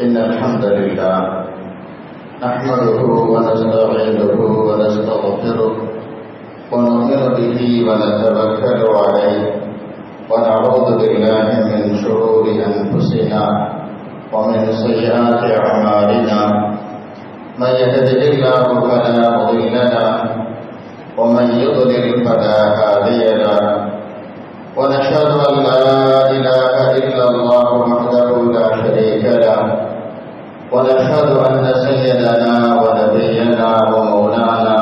إن الحمد لله نحمده ونستعينه ونستغفره ونؤمن به ونتوكل عليه ونعوذ بالله من شرور أنفسنا ومن سيئات أعمالنا من يهده الله فلا مضل له ومن يضلل فلا هادي له ونشهد أن لا إله إلا الله وحده لا شريك له ونشهد أن سيدنا ونبينا ومولانا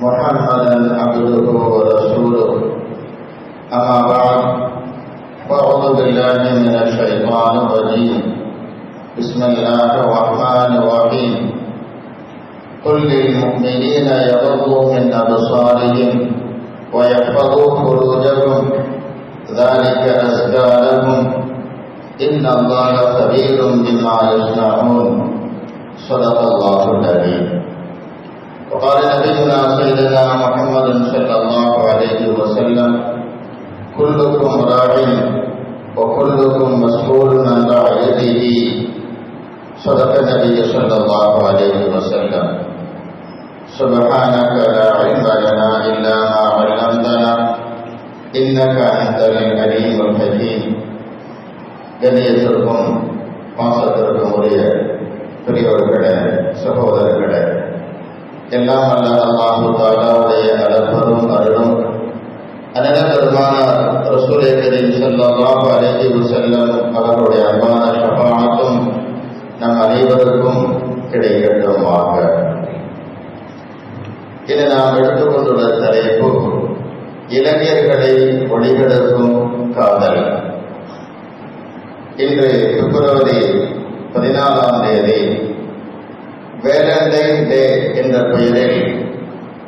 محمدا عبده ورسوله أما بعد فأعوذ بالله من الشيطان الرجيم بسم الله الرحمن الرحيم قل للمؤمنين يغضوا من أبصارهم ويحفظوا فروجهم ذلك أزكى لهم إن الله خبير بما يصنعون صدق الله العظيم. وقال نبينا سيدنا محمد صلى الله عليه وسلم كلكم راع وكلكم مسؤول عن رعيته صدق النبي صلى الله عليه وسلم. سبحانك لا علم لنا إلا ما علمتنا إنك أنت العليم الحكيم. கண்ணியத்திற்கும் பாசத்திற்கும் உரிய பெரியவர்களே, சகோதரர்களே, எல்லாம் அல்ல அல்லாஹு தஆலாவுடைய அளப்பரும் அருளும் அனந்தமான ரசூலே கரீம் ஸல்லல்லாஹு அலைஹி வஸல்லம் அவர்களுடைய அன்பான ஷஃபாஅத்தும் நம் அனைவருக்கும் கிடைக்கட்டுமாக. இதை நாம் எடுத்துக்கொண்டுள்ள தலைப்பு இளைஞர்களை ஒளிகெடுக்கும் காதல். இன்று பிப்ரவரி 14 வேலண்டைன் டே என்ற பெயரில்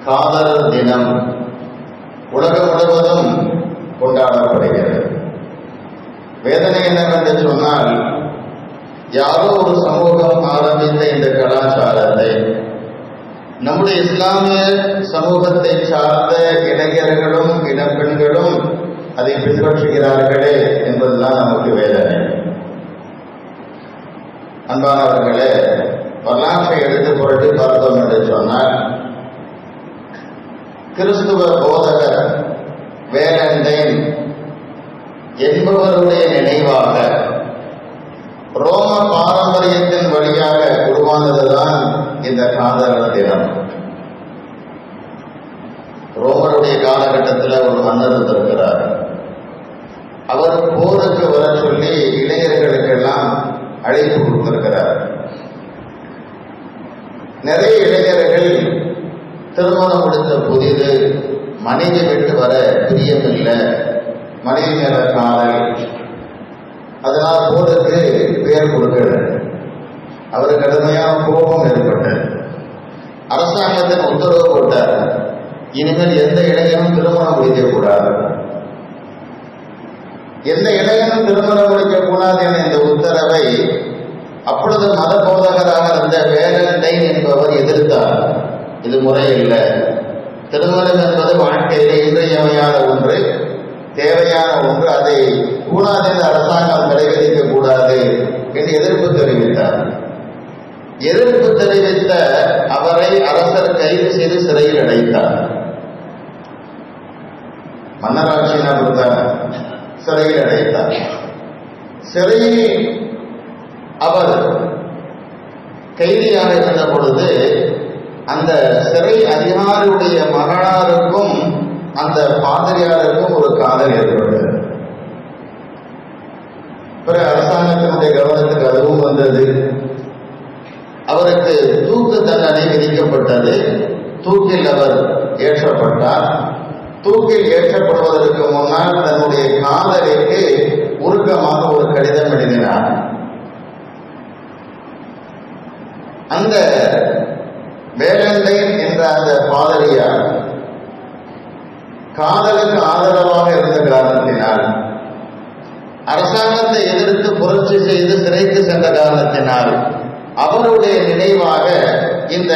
காதலர் தினம் உலகம் முழுவதும் கொண்டாடப்படுகிறது. வேதனை என்னவென்று சொன்னால், யாரோ ஒரு சமூகம் ஆரம்பித்த இந்த கலாச்சாரத்தை நம்முடைய இஸ்லாமிய சமூகத்தை சார்ந்த இளைஞர்களும் இளம்பெண்களும் அதை பின்பற்றுகிறார்களே என்பதுதான் நமக்கு வேதனை. அன்பானவர்களே, வரலாற்றை எடுத்து புரட்டி பார்த்தோம் என்று சொன்னால், கிறிஸ்துவ போதகர் வேலண்டைன் என்பவருடைய நினைவாக ரோம பாரம்பரியத்தின் வழியாக உருவானதுதான் இந்த காதலர் தினம். ரோமருடைய காலகட்டத்தில் ஒரு மன்னர் இருந்திருக்கிறார். அவர் போருக்கு வர சொல்லி இளைஞர்களுக்கெல்லாம் அழைப்பு கொடுத்திருக்கிறார். நிறைய இளைஞர்கள் திருமணம் முடித்த புதிது மனைவி விட்டு வர பிரியமில்லை, மனைவி மேல காதல், அதனால் போருக்கு பெயர் கொடுக்கிறது. அவருக்கு கடுமையான கோபம் ஏற்பட்டது. அரசாங்கத்தின் உத்தரவு போட்டார், இனிமேல் எந்த இளைஞனும் திருமணம் முடிக்கக்கூடாது, எந்த இளைஞனும் திருமணம் முடிக்கக்கூடாது என இந்த உத்தரவை அப்பொழுது மத போதகராக இருந்த வேலண்டைன் என்பவர் எதிர்த்தார். இது முறையில்லை, திருமணம் என்பது வாழ்க்கையிலே இன்றியமையாத ஒன்று, தேவையான ஒன்று, அதை கூடாது என்று அரசாங்கம் கடைபிடிக்க கூடாது என்று எதிர்ப்பு தெரிவித்தார். எதிர்ப்பு தெரிவித்த அவரை அரசர் கைது செய்து சிறையில் அடைத்தார். மன்னராட்சியின் அப்படித்தான் சிறையில் அடைத்தார். சிறையில் அவர் கைதியாக இருந்த பொழுது அந்த சிறை அதிகாரியுடைய மகனாருக்கும் அந்த பாதிரியாருக்கும் ஒரு காதல் ஏற்பட்டது. பிறகு அரசாங்கத்தினுடைய கவனத்துக்கு அதுவும் வந்தது. அவருக்கு தூக்கு தண்டனை விதிக்கப்பட்டது. தூக்கில் அவர் ஏற்றப்பட்டார். தூக்கில் ஏற்றப்படுவதற்கு முன்னால் தன்னுடைய காதலிக்கு உருக்கமாக ஒரு கடிதம் எழுதினார். அந்த வேலண்டைன் என்ற அந்த பாதிரியார் காதலுக்கு ஆதரவாக இருந்த காரணத்தினால், அரசாங்கத்தை எதிர்த்து புரட்சி செய்து சிறைக்கு சென்ற காரணத்தினால் அவருடைய நினைவாக இந்த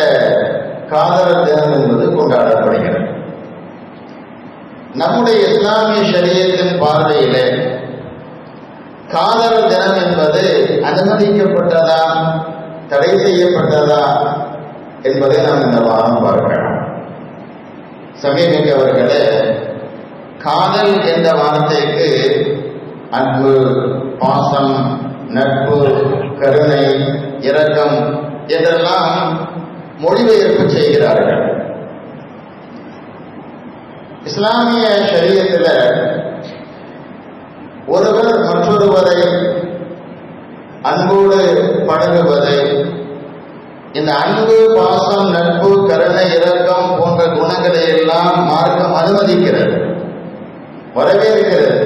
காதலர் தினம் என்பது கொண்டாடப்படுகிறது. நம்முடைய இஸ்லாமிய ஷரியத்தின் பார்வையிலே காதல் தினம் என்பது அனுமதிக்கப்பட்டதா தடை செய்யப்பட்டதா என்பதை நாம் இந்த வாரம் பார்க்கலாம். சமீபவர்களே, காதல் என்ற வார்த்தைக்கு அன்பு, பாசம், நட்பு, கருணை, இரக்கம் என்றெல்லாம் மொழிபெயர்ப்பு செய்கிறார்கள். இஸ்லாமிய ஷரியத்தில் ஒருவர் மற்றொருவரை அன்போடு பழகுவதை, இந்த அன்பு, பாசம், நட்பு, கருணை, இரக்கம் போன்ற குணங்களை எல்லாம் மார்க்கம் அனுமதிக்கிறது, வரவேற்கிறது.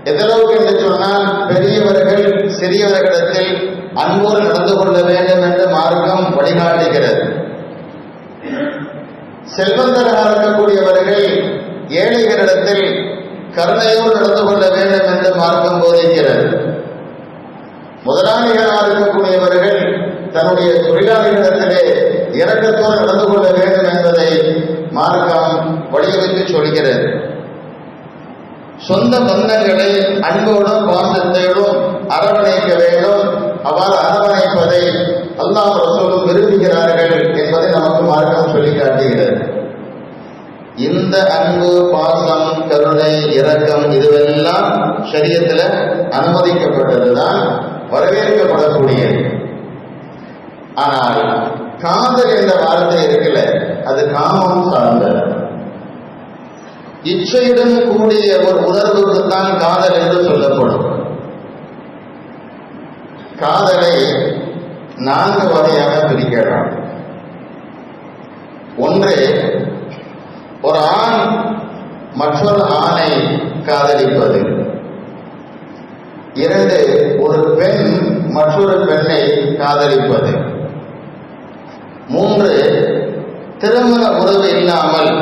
எதளவுக்கு என்று சொன்னால், பெரியவர்கள் சிறியவர்களிடத்தில் அன்போடு நடந்து கொள்ள வேண்டும் என்று மார்க்கம் வழிகாட்டுகிறது. செல்வந்தராக இருக்கக்கூடியவர்கள் ஏழைகளிடத்தில் கருணையோடு நடந்து கொள்ள வேண்டும் என்று மார்க்கம் போதிக்கிறது. முதலாளிகளாக இருக்கக்கூடியவர்கள் தன்னுடைய தொழிலாளிகளிடத்திலே இரக்கத்தோடு நடந்து கொள்ள வேண்டும் என்பதை மார்க்கம் வலியுறுத்தி சொல்கிறது. சொந்த பந்தங்களை அன்போடும் பாசத்தோடும் அரவணைக்க வேண்டும். அவ்வாறு அரவணைப்பதை அல்லாஹ் ரசூலும் விரும்புகிறார்கள் என்பதை நமக்கு மார்க்கம் சொல்லி காட்டுகிறது. இந்த அன்பு, பாசம், கருணை, இரக்கம் இதுவெல்லாம் ஷரியத்தில் அனுமதிக்கப்பட்டதுதான், வரவேற்கப்படக்கூடியது. ஆனால் காதல் என்ற வார்த்தை இருக்குல்ல, அது காமம் சார்ந்தது. இச்சையுடன் கூடிய ஒரு உணர்வுக்குத்தான் காதல் என்று சொல்லப்படும். காதலை 4 வகையாக பிரிக்கலாம். ஒன்று, ஒரு ஆண் மற்றொரு ஆணை காதலிப்பது. 2, ஒரு பெண் மற்றொரு பெண்ணை காதலிப்பது. 3, திருமண உறவு இல்லாமல்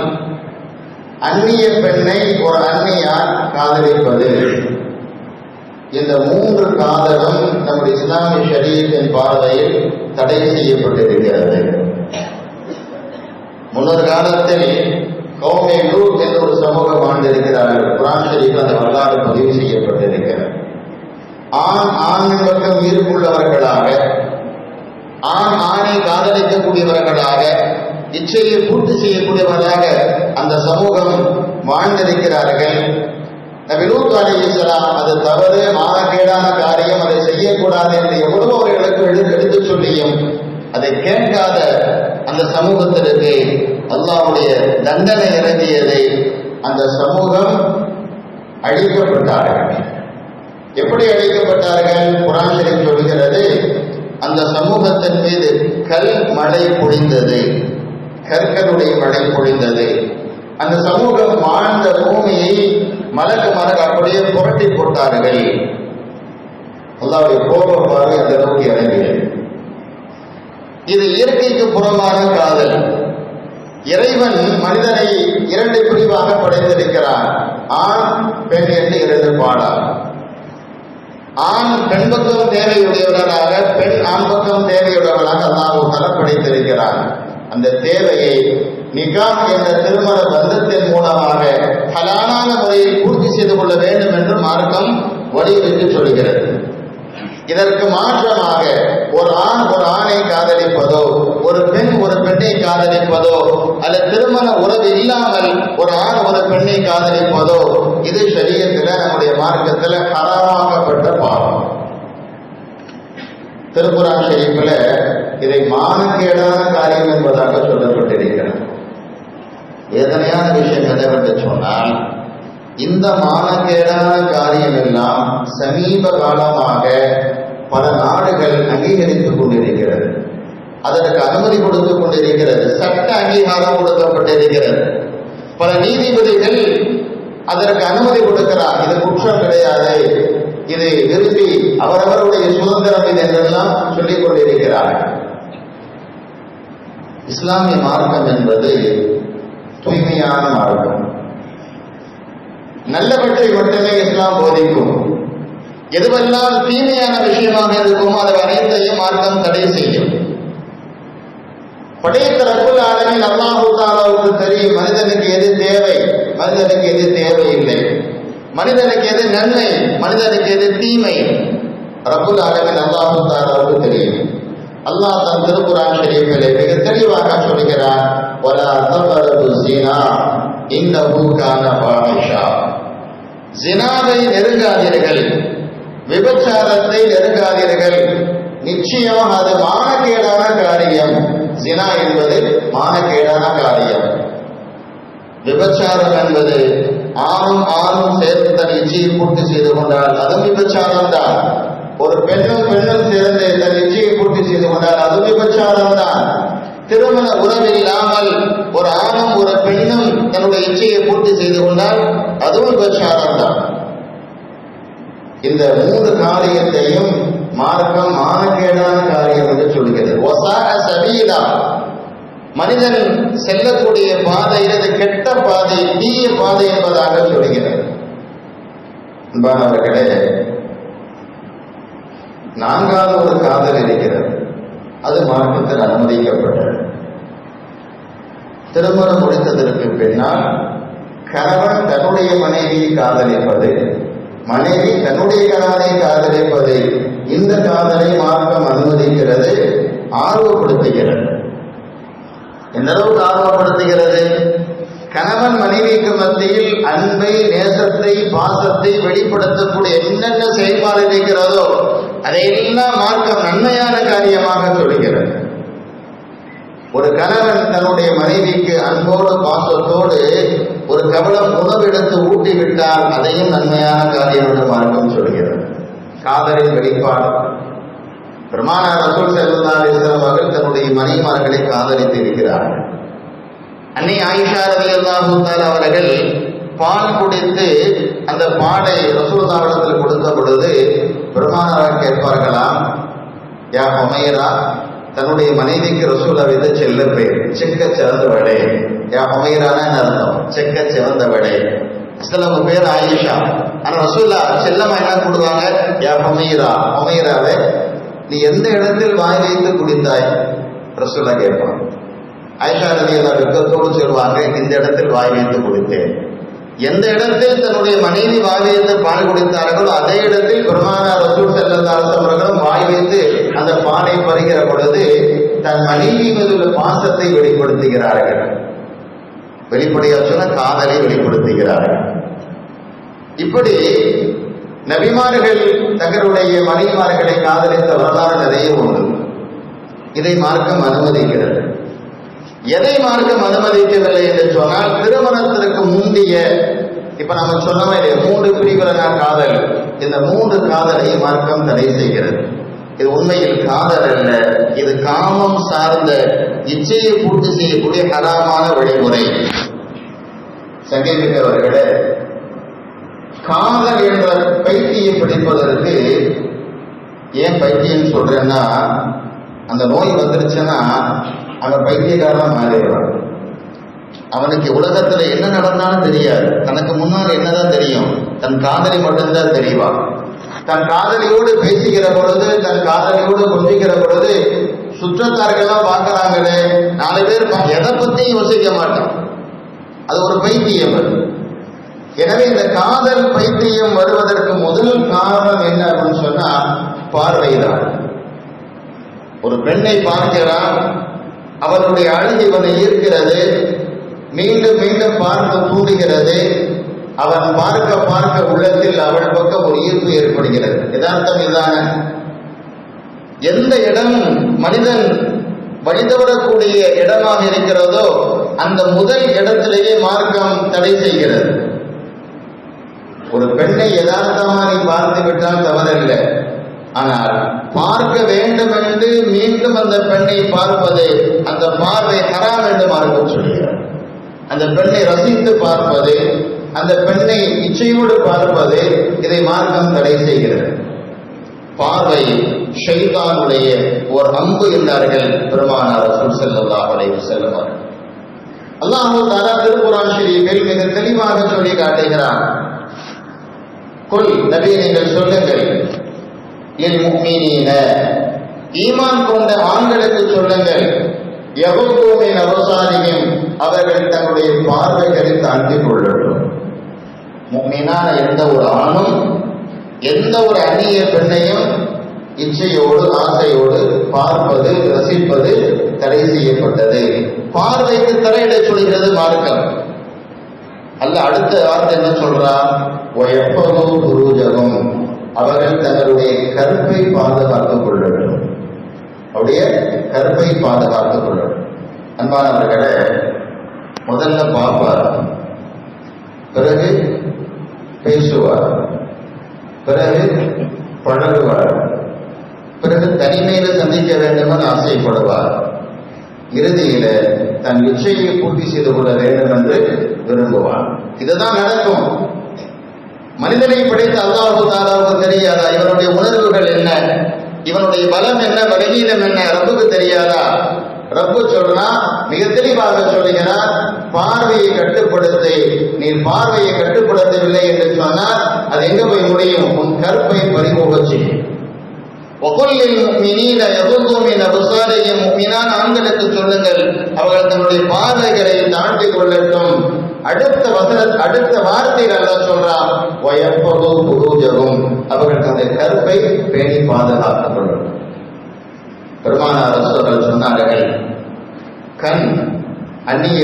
அந்நிய பெண்ணை ஒரு அந்நியார் காதலிப்பது. இந்த 3 காதலும் நம்முடைய இஸ்லாமிய ஷரியத்தின் பார்வையில் தடை செய்யப்பட்டிருக்கிறது. முன்னொரு காலத்தில் கௌமே லூத் என்ற ஒரு சமூகம் ஆண்டிருக்கிறார்கள். குர்ஆன் ஷரீஃபில் அந்த வரலாறு பதிவு செய்யப்பட்டிருக்கிறது. ஆண் பக்கம் ஈர்ப்புள்ளவர்களாக, ஆணை காதலிக்கக்கூடியவர்களாக, இச்சையை பூர்த்தி செய்யக்கூடியவர்களாக அந்த சமூகம் வாழ்ந்திருக்கிறார்கள். நபி லூத் அலைஹிஸ்ஸலாம் அது தவறு, மானக்கேடான காரியம், அதை செய்யக்கூடாது என்று எவ்வளவு அவர்களுக்கு எடுத்து சொல்லியும் அதை கேட்காத அந்த சமூகத்திற்கு அல்லாஹ்வுடைய தண்டனை இறங்கியதை அந்த சமூகம் அழிக்கப்பட்டார்கள். எப்படி அழிக்கப்பட்டார்கள்? குர்ஆன் ஷரீஃப் சொல்கிறது, அந்த சமூகத்தின் மீது கல் மழை பொழிந்தது, கற்களுடைய மழை பொழிந்தது. அந்த சமூகம் வாழ்ந்த பூமியை மலக்கு அப்படியே புரட்டி போட்டார்கள். அல்லாஹ்வுடைய கோபம் பார்வை அந்த அளவுக்கு இறங்கியது. இது இயற்கைக்கு புறமான காதல். இறைவன் மனிதனை 2 பிரிவாக படைத்திருக்கிறான். ஆண், பெண் என்று 2 பாடல். ஆண் பெண் பக்கம் தேவையுடையவர்களாக, பெண் ஆண் பக்கம் தேவையுடையவர்களாக அல்லாஹ் தரப்படைத்திருக்கிறான். அந்த தேவையை நிகாஹ் என்ற திருமண பந்தத்தின் மூலமாக ஹலாலான முறையில் பூர்த்தி செய்து கொள்ள வேண்டும் என்று மார்க்கம் வலியுறுத்தி சொல்கிறது. இதற்கு மாற்றமாக ஒரு ஆண் ஒரு ஆணை காதலிப்பதோ, ஒரு பெண் ஒரு பெண்ணை காதலிப்பதோ, அல்லது திருமண உறவு இல்லாமல் ஒரு ஆண் ஒரு பெண்ணை காதலிப்பதோ, இது ஷரியத்தில் நம்முடைய மார்க்கத்தில் ஹராமாக்கப்பட்ட பாவம். திருக்குர்ஆன் ஷரீஃபில் இதை மானக்கேடான காரியம் என்பதாக சொல்லப்பட்டிருக்கிறது. வேதனையான விஷயம் என்னவென்று சொன்னால், இந்த மானக்கேடான காரியம் எல்லாம் சமீப காலமாக பல நாடுகள் அங்கீகரித்துக் கொண்டிருக்கிறது. அதற்கு அனுமதி கொடுத்துக் கொண்டிருக்கிறது. சட்ட அங்கீகாரம் கொடுக்கப்பட்டிருக்கிறது. பல நீதிபதிகள் அதற்கு அனுமதி கொடுக்கிறார். இது குற்றம் கிடையாது, இது விரும்பி அவரவருடைய சுதந்திரம் இது என்றெல்லாம் சொல்லிக் கொண்டிருக்கிறார்கள். இஸ்லாமிய மார்க்கம் என்பது தூய்மையான மார்க்கம். நல்லவற்றை மட்டுமே இஸ்லாம் போதிக்கும். எதுவெல்லாம் தீமையான விஷயமாக இருக்குமோ அதை அனைத்தையும் மார்க்கம் தடை செய்யும். படைத்த ரப்புல் ஆலமீன் அல்லாஹ் தஆலாவுக்கு தெரியும் மனிதனுக்கு எது தேவை, மனிதனுக்கு எது தேவையில்லை. மனிதனுக்கு எது நன்மை, மனிதனுக்கு எது தீமை, ரப்புல் ஆலமீன் அல்லாஹ் தஆலாவுக்கு தெரியும். அல்லாஹ் தன் திருக்குர்ஆன் ஷரீஃபிலே மிக தெளிவாக சொல்கிறார், வலா தக்ரபு ஸினா இன்னஹு கான ஃபாஹிஷா. ஜினாவை நெருங்காதீர்கள், விபச்சாரத்தை நெருங்காதீர்கள், நிச்சயமாக அது மானக்கேடான காரியம். ஜினா என்பது மானக்கேடான காரியம். விபச்சாரம் என்பது ஆணும் ஆணும் சேர்த்து தன் இச்சையை பூர்த்தி செய்து கொண்டால் அதுவும் விபச்சாரம் தான். ஒரு பெண்ணும் பெண்ணும் சேர்ந்து தன் இச்சையை பூர்த்தி செய்து கொண்டால் அதுவும் விபச்சாரம் தான். திருமண உறவில்லாமல் ஒரு ஆணும் ஒரு பெண்ணும் தன்னுடைய இச்சையை பூர்த்தி செய்து கொண்டால் அதுவும் விபச்சாரம் தான். இந்த 3 காரியத்தையும் மார்க்கம் மானக்கேடான காரியம் என்று சொல்கிறது. மனிதன் செல்லக்கூடிய பாதை இது கெட்ட பாதை, தீய பாதை என்பதாக சொல்கிறது. அன்பானவர்களே, 4வது ஒரு காதல் இருக்கிறது, அது மார்க்கத்தில் அனுமதிக்கப்பட்டது. திருமணம் முடித்ததற்கு பின்னால் கணவன் தன்னுடைய மனைவியை காதலிப்பது, மனைவி தன்னுடைய கணவனை காதலிப்பது, இந்த காதலை மார்க்கம் அனுமதிக்கிறது, ஆர்வப்படுத்துகிறது. எந்த அளவுக்கு ஆர்வப்படுத்துகிறது? கணவன் மனைவிக்கு மத்தியில் அன்பை, நேசத்தை, பாசத்தை வெளிப்படுத்தக்கூடிய என்னென்ன செயல்பாடு இருக்கிறதோ அதையெல்லாம் மார்க்கம் நன்மையான காரியமாக சொல்கிறது. ஒரு கணவன் தன்னுடைய மனைவிக்கு அன்போடு பாசத்தோடு ஒரு கவலம் உணவு எடுத்து ஊட்டிவிட்டால் அதையும் நன்மையான காரியம் என்று மார்க்கம் சொல்கிறது. காதலின் வெளிப்பாடு. பெருமானார் ரசூல் ஸல்லல்லாஹு அலைஹி வஸல்லம் அவர்கள் தன்னுடைய மனைவிமார்களை காதலித்து இருக்கிறார்கள். அன்னை ஆயிஷா ரலியல்லாஹு தஆலா அவர்கள் பால் குடித்து அந்த பாலை ரசூலுல்லாஹ்விடத்தில் கொடுத்த பொழுது பெருமானார் கேட்பார்களாம், யா ஹுமைரா, தன்னுடைய மனைவிக்கு ரசூலா வைத்த செல்ல பேர் செக்க சிறந்தவளே. யா ஹுமைரான அர்த்தம் செக்க சிறந்தவளே. இஸ்லாம் பேர் ஆயிஷா, ஆனா ரசூல்லா செல்லமா என்ன கொடுவாங்க, யா ஹுமைரா, ஹுமைராவே நீ எந்த இடத்தில் வாய் வைத்து குடித்தாய்? ரசூல்லா கேட்பான். ஆயிஷா ரலியல்லாஹு வெட்கத்தோடு சொல்வாங்க, இந்த இடத்தில் வாய் வைத்து குடித்தேன். எந்த இடத்தில் தன்னுடைய மனைவி வாய் வைத்து பால் குடித்தார்களோ அதே இடத்தில் பெருமானார் ரசூல் ஸல்லல்லாஹு அலைஹி வஸல்லம் அவர்களும் வாய் வைத்து அந்த பாலை பருகிற பொழுது தன் மனைவி மீது உள்ள பாசத்தை வெளிப்படுத்துகிறார்கள். வெளிப்படையாக சொன்ன காதலை வெளிப்படுத்துகிறார்கள். இப்படி நபிமார்கள் தங்களுடைய மனைவிமார்களை காதலித்த வரலாறு நிறைய உண்டு. இதை மார்க்கம் அனுமதிக்கிறது. எதை மார்க்கம் அனுமதிக்கவில்லை என்று சொன்னால், திருமணத்திற்கு முந்திய, இப்ப நம்ம சொன்னோமே 3 பிரிவுகளான காதல், இந்த 3 காதலை மார்க்கம் தடை செய்கிறது. இது உண்மையில் காதல் அல்ல, இது காமம் சார்ந்த இச்சையை பூர்த்தி செய்யக்கூடிய ஹராமான வழிமுறை. சங்கீதவர்களே, காதல் என்ற பைத்தியம் பிடிப்பதற்கு ஏன் பைத்தியம் சொல்றேன்னா, அந்த நோய் வந்துருச்சுன்னா அவன் பைத்தியக்காரன் மாறிடுவான். அவனுக்கு உலகத்துல என்ன நடந்தாலும் தெரியாது, தனக்கு முன்னால் என்னதான் தெரியும், தன் காதலி மட்டும்தான் தெரிவான். தன் காதலியோடு பேசுகிற பொழுது, தன் காதலியோடு கொஞ்சிக்கிற பொழுது சுற்றத்தார்கள்லாம் பார்க்கறாங்களே, 4 பேர் எதை பத்தியும் யோசிக்க மாட்டான். அது ஒரு பைத்தியம். எனவே இந்த காதல் பைத்தியம் வருவதற்கு முதல் காரணம் என்ன அப்படின்னு சொன்னா பார்வைதான். ஒரு பெண்ணை பார்க்கிறான், அவருடைய அழகு இவனை ஈர்க்கிறது, மீண்டும் மீண்டும் பார்க்க தூண்டுகிறது. அவன் பார்க்க பார்க்க உள்ளத்தில் அவள் பக்கம் ஒரு ஈர்ப்பு ஏற்படுகிறது. யதார்த்தம் இதுதான. எந்த இடம் மனிதன் வழிதவரக்கூடிய இடமாக இருக்கிறதோ அந்த முதல் இடத்திலேயே மார்க்கம் தடை செய்கிறது. ஒரு பெண்ணை யதார்த்தமா நீ பார்த்து விட்டால் தவறில்லை, ஆனால் பார்க்க வேண்டும் என்று மீண்டும் அந்த பெண்ணை பார்ப்பது, அந்த பார்வை ஹராம் என்று மார்க்கம் சொல்கிறார். அந்த பெண்ணை ரசித்து பார்ப்பது, அந்த பெண்ணை இச்சையோடு பார்ப்பது, இதை மார்க்கம் தடை செய்கிறது. பார்வை ஷைத்தானுடைய ஒரு அம்பு என்றார்கள் பெருமானார் ரசூல் ஸல்லல்லாஹு அலைஹி வஸல்லம் அவர்கள். அல்லாஹ் தஆலா திருக்குர்ஆன் ஷரீஃபில் மிக தெளிவாக சொல்லி காட்டுகிறார், குல் நபி நீங்கள் சொல்லுங்கள், லில் முஃமினீன ஈமான் கொண்ட ஆண்களுக்கு சொல்லுங்கள், யகுது மின் அப்சாரிஹிம் அவர்கள் தங்களுடைய பார்வைகளை தாழ்த்திக் கொள்ளட்டும். முஃமினான எந்த ஒரு ஆணும் எந்த ஒரு அந்நிய பெண்ணையும் இச்சையோடு ஆசையோடு பார்ப்பது ரசிப்பது தடை செய்யப்பட்டது. பார்வைக்கு தடையிட சொல்கிறது மார்க்கம். அல்ல அடுத்த வார்த்தை என்ன சொல்றான்? அவர்கள் தங்களுடைய கற்பை பாதுகாத்துக் கொள்ள வேண்டும். அவருடைய கற்பை பாதுகாத்துக் கொள்ள வேண்டும். அன்பானவர்களே, முதல்ல பார்ப்பார், பிறகு பேசுவார், பிறகு பழகுவார், பிறகு தனிமையில சந்திக்க வேண்டும் என்று ஆசைப்படுவார், இறுதியில தன் இச்சையை பூர்த்தி செய்து கொள்ள வேண்டும் என்று விரும்புவார். இதுதான் நடக்கும். மனிதனை படைத்த அல்லாஹு தஆலாவுக்கு தெரியாதா இவனுடைய உணர்வுகள் என்ன, இவனுடைய பலம் என்ன, பலவீனம் என்ன ரப்புக்கு தெரியாதா? ரப்பு சொல்றா, மிக தெளிவாக சொல்லுகிறார், பார்வையை கட்டுப்படுத்தி, நீ பார்வையை கட்டுப்படுத்தவில்லை என்று சொன்னால் அது எங்க போய் முடியும்? உன் கற்பை பறிபோக செய்யும். ஆண்களுக்கு சொல்லுங்கள், அவர்கள் தன்னுடைய பார்வைகளை தாண்டி கொள்ளட்டும். அடுத்த வார்த்தைகள் அல்லாஹ் சொல்றான், அவர்கள் தன்னுடைய கற்பை பேணி பாதுகாத்துக் கொள்ளட்டும். பெருமானார் ரசூலுல்லாஹ் சொன்னார்கள், கண் அந்நிய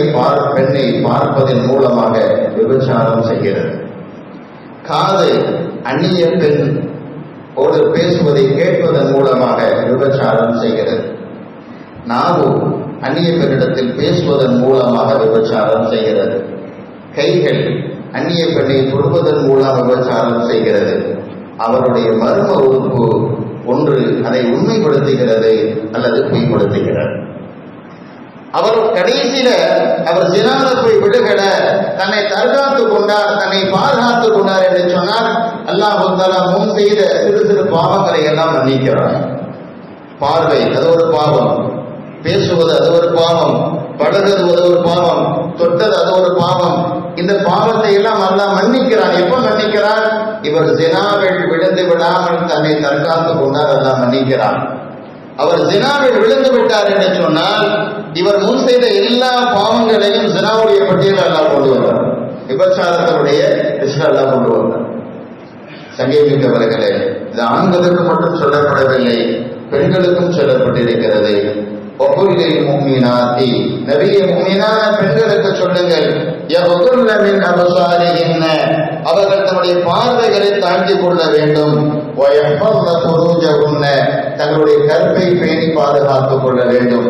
பெண்ணை பார்ப்பதன் மூலமாக விபச்சாரம் செய்கிறது. காது அந்நிய பெண் ஓடு பேசுவதை கேட்பதன் மூலமாக விபச்சாரம் செய்கிறது. நாவு அந்நிய பெண்ணிடத்தில் பேசுவதன் மூலமாக விபச்சாரம் செய்கிறது. கைகள் அந்நிய பெண்ணை தொடுவதன் மூலம் விபச்சாரம் செய்கிறது. அவருடைய மர்ம உறுப்பு ஒன்று அதை உண்மைப்படுத்துகிறது அல்லது பொய்ப்படுத்துகிறது. அவர் கடைசியில அவர் ஜினால போய் விடுகட தன்னை தற்காத்துக் கொண்டார், தன்னை பாதுகாத்துக் கொண்டார் என்று சொன்னால் அல்லாஹ் தஆலா முன் செய்த சிறு சிறு பாவங்களை எல்லாம் மன்னிக்கிறார். பார்வை அது ஒரு பாவம், பேசுவது அது ஒரு பாவம், பழகுவது அது ஒரு பாவம், தொட்டது அது ஒரு பாவம். இந்த பாவத்தை எல்லாம் அல்லாஹ் மன்னிக்கிறான். எப்ப மன்னிக்கிறான்? இவர் ஜினாவில் விழுந்து விடாமல் தன்னை தற்காத்துக் கொண்டார், அல்லாஹ் மன்னிக்கிறான். அவர் ஜினாவில் விழுந்து விட்டார் என்று சொன்னால் இவர் முன் செய்த எல்லா பாவங்களையும் ஜினாவுடைய பட்டியல் அல்லாஹ் கொண்டு வந்தார், விபச்சாரத்தினுடைய லிஸ்ட் அல்லாஹ் கொண்டு வந்தார். சங்கீமிக்கவர்களே, இது ஆண்களுக்கு மட்டும் சொல்லப்படவில்லை, பெண்களுக்கும் சொல்லப்பட்டிருக்கிறது. நபியே, முஃமினான பெண்களுக்கு சொல்லுங்கள், அவர்கள் தன்னுடைய பார்வைகளை தாண்டி கொள்ள வேண்டும், தங்களுடைய கற்பை பேணி பாதுகாத்துக் கொள்ள வேண்டும்.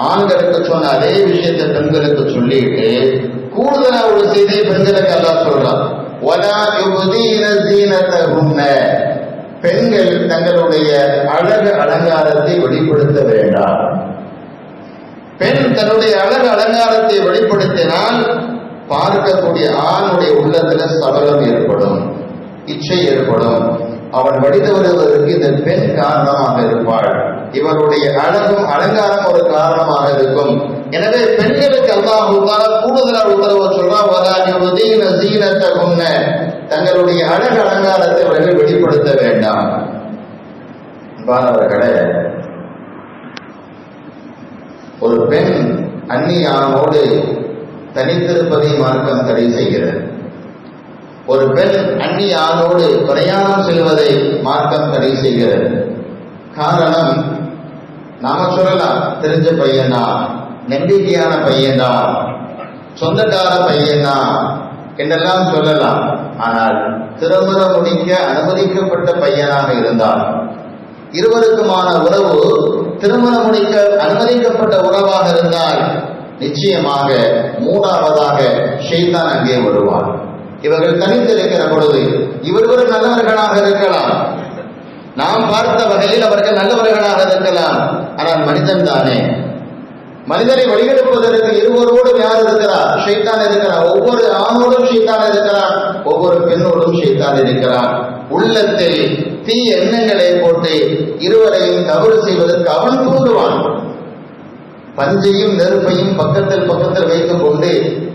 ஆண்களுக்கு சொன்ன அதே விஷயத்தை பெண்களுக்கு சொல்லிட்டு கூடுதலா ஒரு செய்தியை பெண்களுக்கு அல்லாஹ் சொல்றான், பெண்கள் தங்களுடைய அழகு அலங்காரத்தை வெளிப்படுத்த வேண்டாம். பெண் தன்னுடைய அழகு அலங்காரத்தை வெளிப்படுத்தினால் பார்க்கக்கூடிய ஆணுடைய உள்ளத்துல சபலம் ஏற்படும், இச்சை ஏற்படும். அவன் வடித்து வருவதற்கு இந்த பெண் காரணமாக இருப்பாள். இவருடைய அழகும் அலங்காரம் ஒரு காரணமாக இருக்கும். எனவே பெண்களுக்கு அல்லாஹ் கூடுதலாக உத்தரவு சொல்றான், தங்களுடைய அழகு அலங்காரத்தை அவர்கள் வெளிப்படுத்த வேண்டாம். பாரவர்களே, ஒரு பெண் அந்நிய ஆணோடு தனித்திருப்பதை மார்க்கம் தடை செய்கிறது. ஒரு பெண் அந்நிய ஆணோடு பிரயாணம் செல்வதை மார்க்கம் தடை செய்கிறது. காரணம், நாம சொல்லலாம், தெரிஞ்ச பையனா, நம்பிக்கையான பையனா, சொந்தக்கார பையனா என்றெல்லாம் சொல்லலாம். ஆனால் திருமணம் முடிக்க அனுமதிக்கப்பட்ட பையனாக இருந்தால், இருவருக்குமான உறவு திருமணம் முடிக்க அனுமதிக்கப்பட்ட உறவாக இருந்தால், நிச்சயமாக மூணாவதாக ஷைத்தான் அங்கே வருவார். இவர்கள் தனித்திருக்கிற பொழுது இவர்கள் நல்லவர்களாக இருக்கலாம், நாம் பார்த்த வகையில் அவர்கள் நல்லவர்களாக இருக்கலாம். ஆனால் மனிதன் தானே, மனிதனை வழிகெடுப்பதற்கு இருவரோடும் யார் இருக்கிறார்? ஷைத்தான் இருக்கிறார். ஒவ்வொரு ஆணோடும் ஷைத்தான் இருக்கிறான், ஒவ்வொரு பெண்ணோடும் ஷைத்தான் இருக்கிறான். உள்ளத்தில் தீ எண்ணங்களை போட்டு இருவரையும் தவறு செய்வதற்கு அவன் தூண்டுவான். பஞ்சையும் நெருப்பையும் பக்கத்தில் பக்கத்தில் வைத்துக் கொண்டு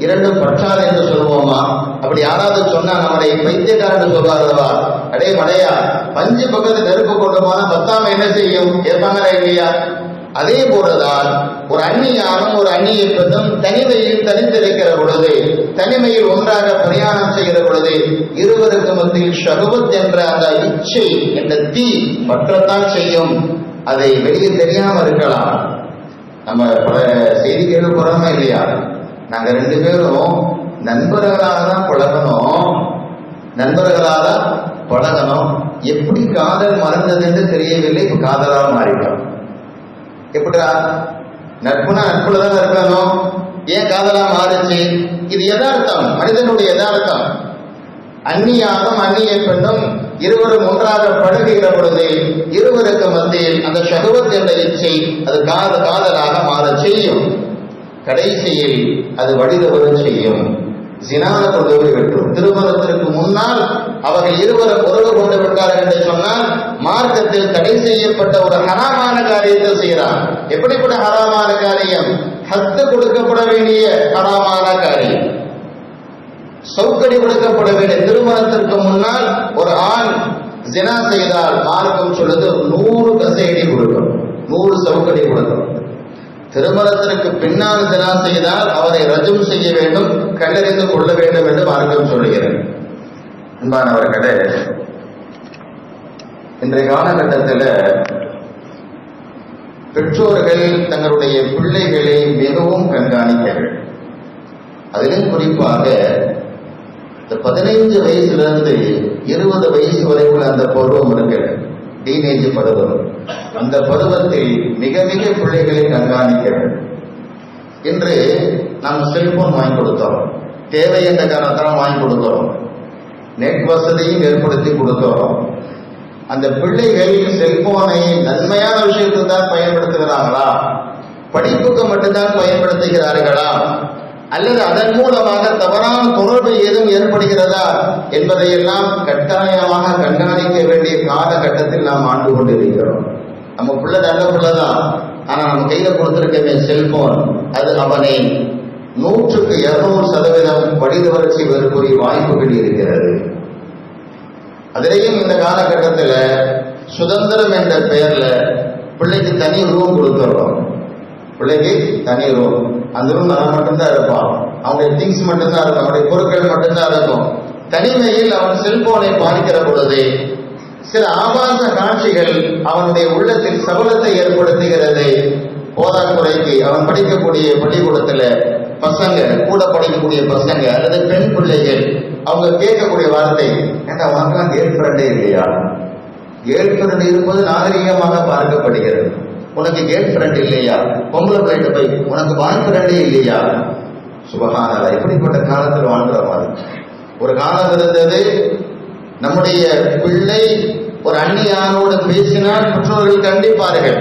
இரண்டும் பற்றாது என்று சொல்லுவோமா? அப்படி யாராவது சொன்னா நம்முடைய பைத்தியக்காரன் சொல்வார்களவா? அடே மடையா, பஞ்சு பக்கத்தில் நெருப்பு கொண்டு போனா பத்தாம என்ன செய்யும்? கேட்பாங்களா இல்லையா? அதே போலதான் ஒரு அந்நியானும் ஒரு அந்நிய பெண்ணும் தனிமையில் தனித்திருக்கிற பொழுது, தனிமையில் ஒன்றாக பிரயாணம் செய்கிற பொழுது இருவருக்கு மத்தியில் ஷஹவத் என்ற அந்த இச்சை என்ற தீ பற்றத்தான் செய்யும். அதை வெளியே தெரியாம இருக்கலாம். நம்ம பல செய்திகள் புறமே இல்லையா, நாங்க 2 பேரும் நண்பர்களாக தான் பழகணும். எப்படி காதல் மறந்தது என்று தெரியவில்லை. இப்ப காதலாக மாறிட்டோம். எப்படிடா? நட்புனா நட்புலதான் இருக்கணும். ஏன் காதலா மாறுச்சு? இது யதார்த்தம், மனிதனுடைய யதார்த்தம். அந்நியானும் அந்நிய பெண்ணும் இருவரும் ஒன்றாக பழகுகிற பொழுது இருவருக்கு மத்தியில் அந்த ஷஹவத் என்ற இச்சை அது காதலாக மாற செய்யும். கடைசியில் அது வழிதவறு செய்யும், ஜினால கொண்டு போய் விட்டுரும். திருமணத்திற்கு முன்னால் அவர்கள் இருவரும் உறவு கொண்டு விட்டார்கள் என்று சொன்னால் மார்க்கத்தில் தடை செய்யப்பட்ட ஒரு ஹராமான காரியத்தை செய்கிறார். எப்படிப்பட்ட ஹராமான காரியம்? ஹத்து கொடுக்கப்பட வேண்டிய ஹராமான காரியம், சௌக்கடி கொடுக்கப்பட வேண்டிய. திருமணத்திற்கு முன்னால் ஒரு ஆண் ஜினா செய்தால் மார்க்கம் சொல்லுது 100 கசையடி கொடுக்கணும், 100 சௌக்கடி கொடுக்கணும். திருமணத்திற்கு பின்னால் ஜினா செய்தால் அவரை ரஜம் செய்ய வேண்டும், கல்லறிந்து கொள்ள வேண்டும் என்று மார்க்கம் சொல்லுகிறது. அன்பானவர்களே, இன்றைய காலகட்டத்தில் பெற்றோர்கள் தங்களுடைய பிள்ளைகளை மிகவும் கண்காணிக்க வேண்டும். அதிலும் குறிப்பாக இந்த 15 வயசுலேருந்து 20 வயசு வரை உள்ள அந்த பருவம் இருக்கிறது, டீனேஜ் பருவம். அந்த பருவத்தில் மிக மிக பிள்ளைகளை கண்காணிக்க வேண்டும். இன்று நாம் செல்போன் வாங்கி கொடுத்தோம், தேவை என்ற காரணத்தால் வாங்கி கொடுக்கிறோம், நெட் வசதியும் ஏற்படுத்தி கொடுக்கிறோம். அந்த பிள்ளைகள் செல்போனை நன்மையான விஷயத்தில் தான் பயன்படுத்துகிறார்களா, படிப்புக்கு மட்டும்தான் பயன்படுத்துகிறார்களா, அல்லது அதன் மூலமாக தவறான தொடர்பு ஏதும் ஏற்படுகிறதா என்பதையெல்லாம் கட்டாயமாக கண்காணிக்க வேண்டிய காலகட்டத்தில் நாம் ஆண்டு கொண்டிருக்கிறோம். நம்ம பிள்ளை நல்ல பிள்ளைதான், ஆனா நம்ம கையில கொடுத்திருக்கவே செல்போன் அது அவனை 100க்கு 200% வழிதவறு செய்வதற்குரிய வாய்ப்புகள் இருக்கிறது. அதிலேயும் இந்த காலகட்டத்தில் சுதந்திரம் என்ற பெயர்ல பிள்ளைக்கு தனி ரூம் கொடுத்துறோம். பிள்ளைக்கு தனி ரூம், அந்த ரூம் அவன் மட்டும்தான் இருப்பான், அவனுடைய திங்ஸ் மட்டும்தான் இருக்கும், அவனுடைய பொருட்கள் மட்டும்தான் இருக்கும். தனிமையில் அவன் செல்போனை பார்க்கிற பொழுது சில ஆபாச காட்சிகள் அவனுடைய உள்ளத்தில் சபலத்தை ஏற்படுத்துகிறது. போதாக்குறைக்கு அவன் படிக்கக்கூடிய பள்ளிக்கூடத்துல பசங்க, கூட படிக்கக்கூடிய பசங்க அல்லது பெண் பிள்ளைகள் அவங்க கேட்கக்கூடிய வார்த்தை, ஏன்னா உனக்கெல்லாம் கேர்ள் ஃப்ரெண்டே இல்லையா? கேர்ள் ஃப்ரெண்ட் இருப்பது நாகரிகமாக பார்க்கப்படுகிறது. உனக்கு கேர்ள் ஃப்ரெண்ட் இல்லையா? பொம்பளை பிள்ளைகிட்ட போய் உனக்கு பாய் ஃப்ரெண்டே இல்லையா? சுபஹானல்லாஹ், இப்படிப்பட்ட காலத்தில் வாழ்கிற மாதிரி ஒரு காலம் இருந்தது. நம்முடைய பிள்ளை ஒரு அந்நியானோடு பேசினால் பெற்றோர்கள் கண்டிப்பார்கள்.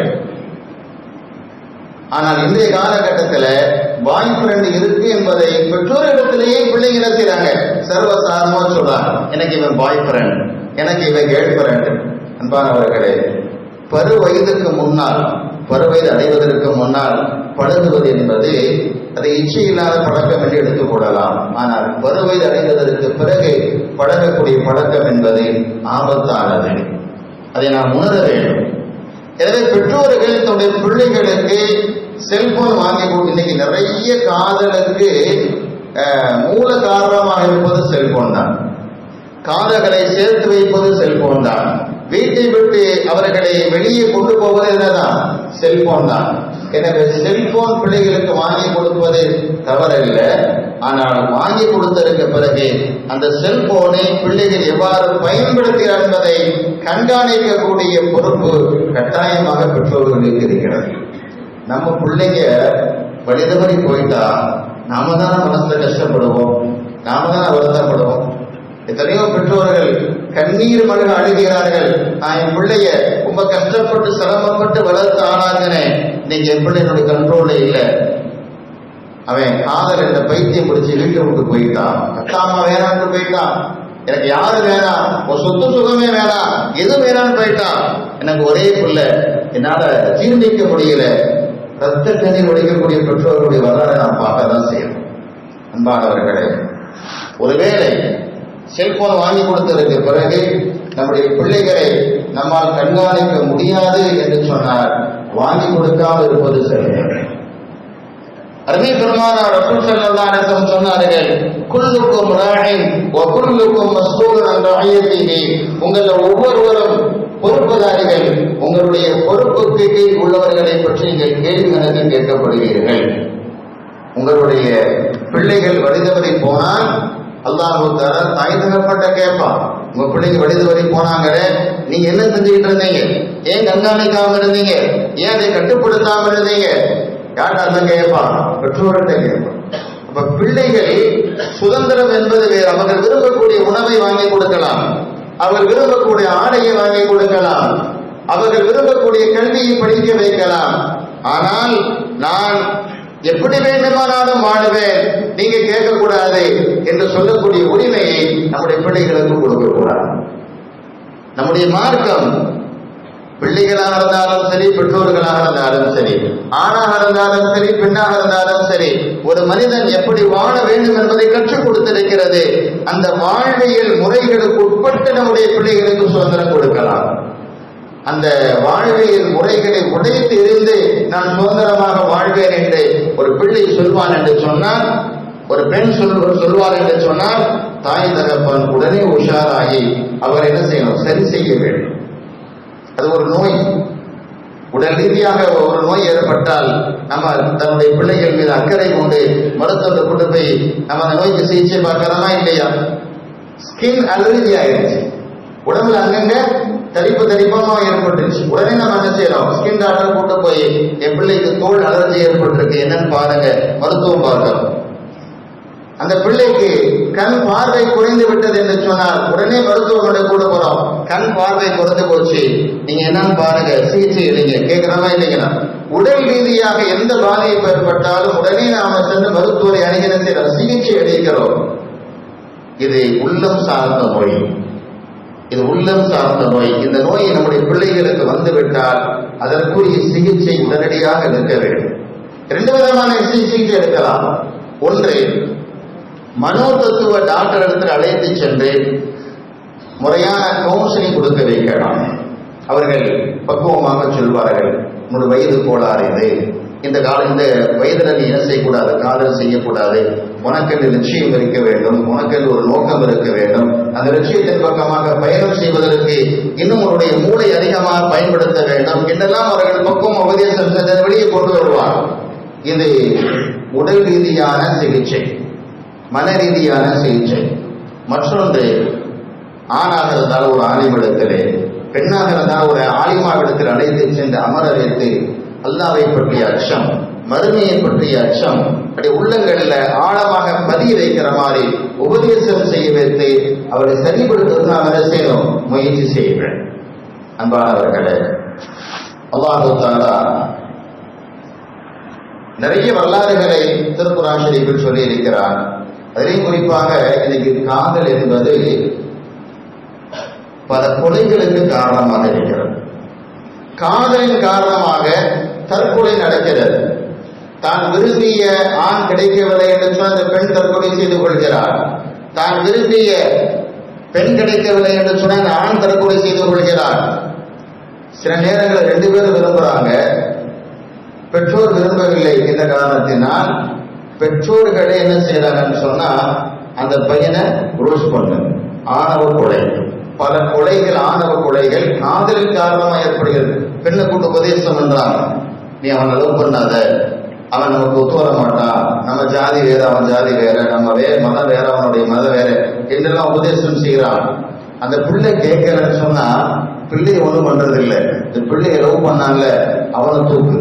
ஆனால் இன்றைய காலகட்டத்தில் பாய் ஃப்ரெண்ட் இருக்கு என்பதை பெற்றோரிடத்திலேயே பிள்ளைங்க நினைக்கிறாங்க, சர்வசாதாரணமா சொல்றாங்க, எனக்கு இவன் பாய் ஃப்ரெண்ட், எனக்கு இவன் கேர்ள் ஃப்ரெண்ட். அன்பானவர்களே, பருவயதுக்கு முன்னால், பருவயது அடைவதற்கு முன்னால் பழகுவது என்பது அதை இச்சை இல்லாத பழக்கம் என்று எடுத்துக் கொள்ளலாம். ஆனால் பருவயது அடைவதற்கு பிறகு பழகக்கூடிய பழக்கம் என்பது ஆபத்தானது. அதை நாம் உணர வேண்டும். எனவே பெற்றோர்கள் தன்னுடைய பிள்ளைகளுக்கு செல்போன் வாங்கி கொடுத்து, இன்னைக்கு நிறைய காதலுக்கு மூல காரணமாக இருப்பது செல்போன் தான். காதல்களை சேர்த்து வைப்பது செல்போன் தான். வீட்டை விட்டு அவர்களை வெளியே கொண்டு போவது என்னதான்? செல்போன் தான். எனவே செல்போன் பிள்ளைகளுக்கு வாங்கி கொடுப்பது தவறல்ல. ஆனால் வாங்கி கொடுத்ததற்கு பிறகு அந்த செல்போனை பிள்ளைகள் எவ்வாறு பயன்படுத்துகிறார் என்பதை கண்காணிக்கக்கூடிய பொறுப்பு கட்டாயமாக பெற்றோர்களுக்கு இருக்கிறது. நம்ம பிள்ளைங்க வழிதவறி போயிட்டா நாம தான் மனசுல கஷ்டப்படுவோம், நாம தான் வருத்தப்படுவோம். எத்தனையோ பெற்றோர்கள் கண்ணீர் மல்க அழுகிறார்கள், நான் என் பிள்ளைய ரொம்ப கஷ்டப்பட்டு சிரமப்பட்டு வளர்த்து ஆளாங்கினேன், இன்னைக்கு என் பிள்ளை என்னுடைய கண்ட்ரோல்ல இல்லை, அவன் காதல் என்ற பைத்தியம் பிடிச்சி வீட்டை விட்டு போயிட்டான், அக்கா அம்மா வேணான்னு போயிட்டான், எனக்கு யாரு வேணாம், ஒரு சொத்து சுகமே வேணாம், எது வேணான்னு போயிட்டான், எனக்கு ஒரே பிள்ளை, என்னால ஜீர்ணிக்க முடியல. ரத்த கண்ணீர் வடிக்கக்கூடிய பெற்றோர்களுடைய வரலாறு நாம் பார்க்க தான் செய்யணும். அன்பானவர்களே, ஒருவேளை செல்போன் வாங்கி கொடுத்ததற்கு பிறகு நம்முடைய பிள்ளைகளை நம்மால் கண்காணிக்க முடியாது என்று சொன்னால் வாங்கி கொடுக்காமல் இருப்பது சரி. அருமை பெருமானார் ரசூல் ஸல்லல்லாஹு அலைஹி வஸல்லம் சொன்னார்கள், குல்லுக்கும் ராயின் வ குல்லுக்கும் மஸ்ஊலுன் அன் ரஅய்யத்திஹி. உங்கள் ஒவ்வொருவரும் பொறுப்புதாரிகள், உங்களுடைய பொறுப்புக்கு கீழ் உள்ளவர்களை பற்றி நீங்கள் கேள்வி கணக்கு கேட்கப்படுவீர்கள். உங்களுடைய பிள்ளைகள் வழிதவறி போனால் அல்லாஹ் தஆலா தாய் தகப்பன்கிட்ட கேட்பான், உங்க பிள்ளைங்க வழிதவறி போனாங்களே, நீங்க என்ன செஞ்சுக்கிட்டு இருந்தீங்க, ஏன் கண்காணிக்காம இருந்தீங்க, ஏன் அதை கட்டுப்படுத்தாம இருந்தீங்க, யார்கிட்ட கேட்பான்? பெற்றோர்கிட்ட கேட்பான். அப்ப பிள்ளைகள் சுதந்திரம் என்பது வேறு. அவர்கள் விரும்பக்கூடிய உணவை வாங்கி கொடுக்கலாம், அவர்கள் விரும்பக்கூடிய ஆடையை வாங்கி கொடுக்கலாம், அவர்கள் விரும்பக்கூடிய கல்வியை படிக்க வைக்கலாம். ஆனால் நான் எப்படி வேண்டுமானாலும் வாழுவேன், நீங்க கேட்கக்கூடாது என்று சொல்லக்கூடிய உரிமையை நம்முடைய பிள்ளைகளுக்கு கொடுக்க கூடாது. நம்முடைய மார்க்கம் பிள்ளைகளாக இருந்தாலும் சரி, பெற்றோர்களாக இருந்தாலும் சரி, ஆணாக இருந்தாலும் சரி, பெண்ணாக இருந்தாலும் சரி, ஒரு மனிதன் எப்படி வாழ வேண்டும் என்பதை கற்றுக் கொடுத்திருக்கிறது. அந்த வாழ்வியல் முறைகளுக்கு உட்பட்டு நம்முடைய பிள்ளைகளுக்கு சுதந்திரம் கொடுக்கலாம். அந்த வாழ்வியல் முறைகளை உடைத்து எறிந்து நான் சுதந்திரமாக வாழ்வேன் என்று ஒரு பிள்ளை சொல்வான் என்று சொன்னால், ஒரு பெண் சொல்வார் என்று சொன்னால், தாய் தகப்பன் உடனே உஷாராகி அவர் என்ன செய்யணும்? சரி செய்ய வேண்டும். அது ஒரு நோய். உடல் ரீதியாக ஒரு நோய் ஏற்பட்டால் நம்ம தன்னுடைய பிள்ளைகள் மீது அக்கறை கொண்டு மருத்துவத்தை கொண்டு போய் நம்ம அந்த நோய்க்கு சிகிச்சை பார்க்கிறோமா இல்லையா? ஸ்கின் அலர்ஜி ஆயிடுச்சு, உடம்புல அங்கங்க தடிப்பமா ஏற்பட்டுருச்சு. உடனே நம்ம என்ன செய்யறோம்? ஸ்கின் டாக்டர் கூட்டு போய் என் பிள்ளைக்கு தோல் அலர்ஜி ஏற்பட்டிருக்கு, என்னன்னு பாருங்க, மருத்துவம் பார்க்கிறோம். அந்த பிள்ளைக்கு கண் பார்வை குறைந்து விட்டது என்று சொன்னால் உடனே மருத்துவமனை கூட போறோம். கண் பார்வை குறைந்து போச்சு, நீங்க என்னன்னு பாருங்க, சிகிச்சை எடுங்க. கேட்கிறோமா இல்லைங்களா? உடல் ரீதியாக எந்த பாதிப்பு ஏற்பட்டாலும் உடனே நாம சென்று மருத்துவரை அணுகின செய்யறோம், சிகிச்சை அளிக்கிறோம். இது உள்ளம் சார்ந்த நோய், இது உள்ளம் சார்ந்த நோய். இந்த நோய் நம்முடைய பிள்ளைகளுக்கு வந்துவிட்டால் அதற்குரிய சிகிச்சை உடனடியாக இருக்க வேண்டும். இரண்டு விதமான சிகிச்சை எடுக்கலாம். ஒன்று, மனோதத்துவ டாக்டர் இடத்தில் அழைத்து சென்று முறையான கவுன்சிலிங் கொடுக்க வைக்கலாம். அவர்கள் பக்குவமாக சொல்வார்கள், உன்னோட வயது கோளாறு இது, இந்த வயதில் நீ என்ன செய்யக்கூடாது, காதல் செய்யக்கூடாது, உனக்கென்று லட்சியம் இருக்க வேண்டும், உனக்கென்று ஒரு நோக்கம் இருக்க வேண்டும், அந்த லட்சியத்தின் பக்கமாக பயணம் செய்வதற்கு இன்னும் உன்னுடைய மூளை அதிகமாக பயன்படுத்த வேண்டும் என்றெல்லாம் அவர்கள் பக்குவம் உபதேசம் செஞ்ச வெளியே கொண்டு வருவார். இது உடல் ரீதியான சிகிச்சை, மன ரீதியான சிகிச்சை. மற்றொன்று, ஆணாக இருந்தால் ஒரு ஆலிமிடத்திலே, பெண்ணாக இருந்தால் ஒரு ஆலிமாவிடத்தில் அழைத்து சென்று அமர வைத்து அல்லாஹ்வை பற்றிய அச்சம், மறுமையை பற்றிய அச்சம் அப்படி உள்ளங்களில் ஆழமாக பதிய வைக்கிற மாதிரி உபதேசம் செய்ய வைத்து அவரை சரிபடுத்துவது நாம் என்ன செய்யணும்? முயற்சி செய்வேன். அன்பானவர்களே, அல்லாஹ் தஆலா நிறைய வரலாறுகளை திருக்குர்ஆன் ஷரீஃபில் சொல்லி இருக்கிறார். அதிலும் குறிப்பாக இன்னைக்கு காதல் என்பது பல கொலைகளுக்கு காரணமாக இருக்கிறது. காதலின் காரணமாக தற்கொலை நடக்கிறது. தான் விரும்பிய ஆண் கிடைக்கவில்லை என்று சொன்ன அந்த பெண் தற்கொலை செய்து கொள்கிறார். தான் விரும்பிய பெண் கிடைக்கவில்லை என்று சொன்ன அந்த ஆண் தற்கொலை செய்து கொள்கிறார். சில நேரங்களில் ரெண்டு பேரும் விரும்புறாங்க, பெற்றோர் விரும்பவில்லை என்ற காரணத்தினால் பெற்றோர்களே என்ன செய்யறாங்கன்னு சொன்னா அந்த பையனை ரோஸ் பண்ணு, ஆணவ கொலை. பல கொலைகள், ஆணவ கொலைகள் காதலின் காரணமாக ஏற்படுகிறது. பெண்ணை கூட்டு உபதேசம் பண்றாங்க, நீ அவனை லவ் பண்ணாத, அவன் நமக்கு ஒத்து வர மாட்டான், நம்ம ஜாதி வேற, அவன் ஜாதி வேற, நம்ம மதம் வேற, அவனுடைய மதம் வேற என்றெல்லாம் உபதேசம் செய்யறான். அந்த பிள்ளை கேட்கலன்னு சொன்னா பிள்ளைய ஒண்ணும் பண்றது இல்லை. இந்த பிள்ளைய லவ் பண்ணாங்க, அவனை தூக்கு,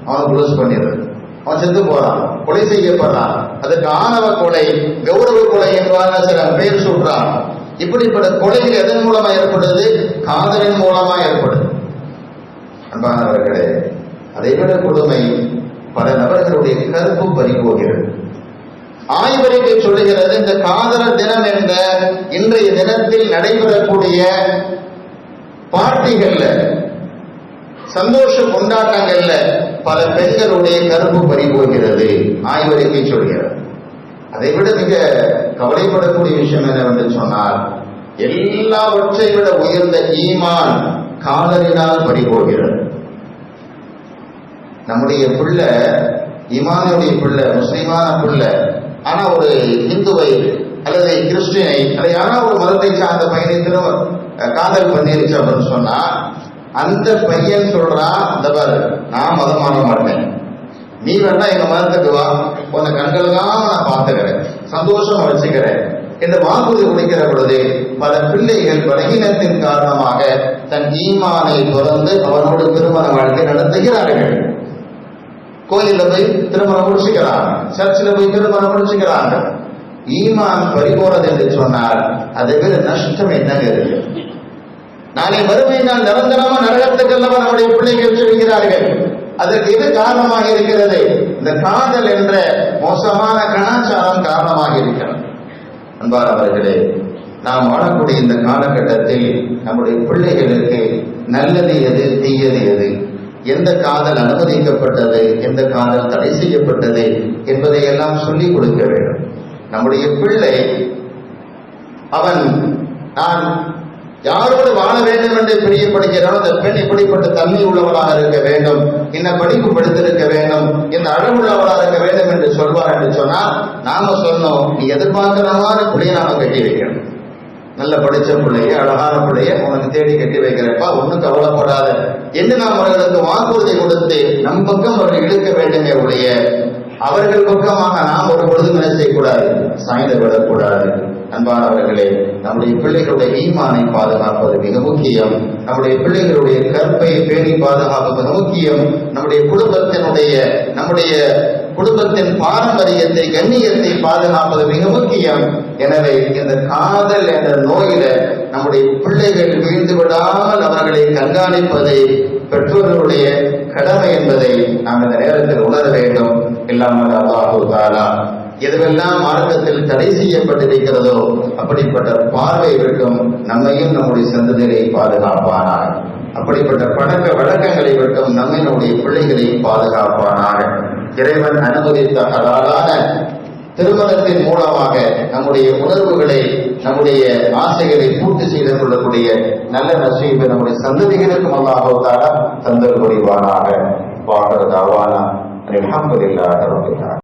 அவனை க்ளோஸ் பண்ணிடுறது, அவன் செத்து போறான், கொலை செய்யப்படுறான். அதுக்கு ஆணவ கொலை, கௌரவ கொலை என்பதாக சில பேர் சொல்றான். இப்படிப்பட்ட கொலைகள் எதன் மூலமா ஏற்படுது? காதலின் மூலமா ஏற்படுது. அன்பானவர்களே, அதைவிட கொடுமை, பல நபர்களுடைய கருப்பு பறிபோகிறது. ஆய்வறிக்கை சொல்லுகிறது, இந்த காதலர் தினம் என்ற இன்றைய தினத்தில் நடைபெறக்கூடிய பார்ட்டிகள்ல, சந்தோஷ கொண்டாட்டங்கள்ல பல பெண்களுடைய கருப்பு பறிபோகிறது. ஆய்வறிக்கை சொல்கிறது. அதைவிட மிக கவலைப்படக்கூடிய விஷயம் என்னவென்று சொன்னால், எல்லாவற்றை விட உயர்ந்த ஈமான் காதலினால் பறிபோகிறது. நம்முடைய பிள்ளை ஈமானுடைய பிள்ளை, முஸ்லிமான பிள்ளை, ஆனா ஒரு இந்துவை அல்லது கிறிஸ்டியனை அல்லது யாராவது ஒரு மதத்தை சார்ந்த பையனை காதல் பண்ணிருச்சு அப்படின்னு சொன்னா அந்த பையன் சொல்றான், இந்த பாரு நான் மதம் மாற மாட்டேன், நீ வேணா எங்க மதத்துக்கு வா, உன்னை கண்களாம நான் பார்த்துக்கிறேன், சந்தோஷமா வச்சுக்கிறேன் என்று வாக்குறுதி கொடுக்கிற பொழுது பல பிள்ளைகள் பலகீனத்தின் காரணமாக தன் ஈமானை தொடர்ந்து அவனோடு திருமண வாழ்க்கை நடத்துகிறார்கள். கோயில போய் திருமணம் முடிச்சுக்கிறாங்க, சர்ச்சில் போய் திருமணம் முடிச்சுக்கிறாங்க. ஈமான் பறிபோனது என்று சொன்னால் அதை விட நஷ்டம் என்னங்க இருக்கு? நாளை வறுமை நாள் நிரந்தரமா நரகத்துக்கெல்லாம் நம்முடைய பிள்ளைகள் சொல்கிறார்கள். அதற்கு எது காரணமாக இருக்கிறது? இந்த காதல் என்ற மோசமான கலாச்சாரம் காரணமாக இருக்கிறது. அன்பானவர்களே, நாம் வாழக்கூடிய இந்த காலகட்டத்தில் நம்முடைய பிள்ளைகளுக்கு நல்லது எது, தீயது எது, எந்த காதல் அனுமதிக்கப்பட்டது, எந்த காதல் தடை செய்யப்பட்டது என்பதை எல்லாம் சொல்லிக் கொடுக்க வேண்டும். நம்முடைய பிள்ளை அவன் நான் யாரோடு வாழ வேண்டும் என்று பிரியப்படுகிறானோ அந்த பெண் இப்படிப்பட்ட தன்மை உள்ளவளாக இருக்க வேண்டும், இந்த படிப்பு படித்திருக்க வேண்டும், இந்த அழகுள்ளவளாக இருக்க வேண்டும் என்று சொல்வார் என்று சொன்னால் நாம சொன்னோம், நீ எதிர்பார்க்கிற மாதிரி பிள்ளைய நாம கட்டி வைக்கணும். நல்ல படிச்ச பிள்ளைய, அழகான பிள்ளைய உனக்கு தேடி கட்டி வைக்கிறப்பா, ஒன்றும் கவலைப்படாத என்று நாம் அவர்களுக்கு வாக்குறுதி கொடுத்து நம் பக்கம் அவர்கள் இழுக்க வேண்டுமே உடைய அவர்கள் பக்கமாக நாம் ஒரு பொழுதும் என்ன செய்யக்கூடாது, சாய்ந்து விடக்கூடாது. அன்பானவர்களே, நம்முடைய பிள்ளைகளுடைய ஈமானை பாதுகாப்பது மிக முக்கியம். நம்முடைய பிள்ளைகளுடைய கற்பை பேணி பாதுகாப்பது மிக முக்கியம். நம்முடைய குடும்பத்தின் பாரம்பரியத்தை, கண்ணியத்தை பாதுகாப்பது மிக முக்கியம். எனவே இந்த காதல் என்ற நோயில நம்முடைய பிள்ளைகள் வீழ்ந்து விடாமல் அவர்களை கண்காணிப்பதை பெற்றோர்களுடைய கடமை என்பதை நாம் இந்த நேரத்தில் உணர வேண்டும். இல்லாமல் அல்லாஹு தஆலா எதுவெல்லாம் மார்க்கத்தில் தடை செய்யப்பட்டிருக்கிறதோ அப்படிப்பட்ட பார்வை விட்டும் நம்மையும் நம்முடைய சந்ததியை பாதுகாப்பானாக. அப்படிப்பட்ட பழக்க வழக்கங்களை விட்டும் நம்மை நம்முடைய பிள்ளைகளை பாதுகாப்பானாக. இறைவன் அனுமதித்த ஹலாலான திருமணத்தின் மூலமாக நம்முடைய உணர்வுகளை, நம்முடைய ஆசைகளை பூர்த்தி செய்து கொள்ளக்கூடிய நல்ல நசீபை நம்முடைய சந்ததிகளுக்கும் அல்லாஹ் தஆலா தந்தல் புரிவானாக. வாஹர் தஅவானா அல்ஹம்துலில்லாஹி ரப்பில் ஆலமீன்.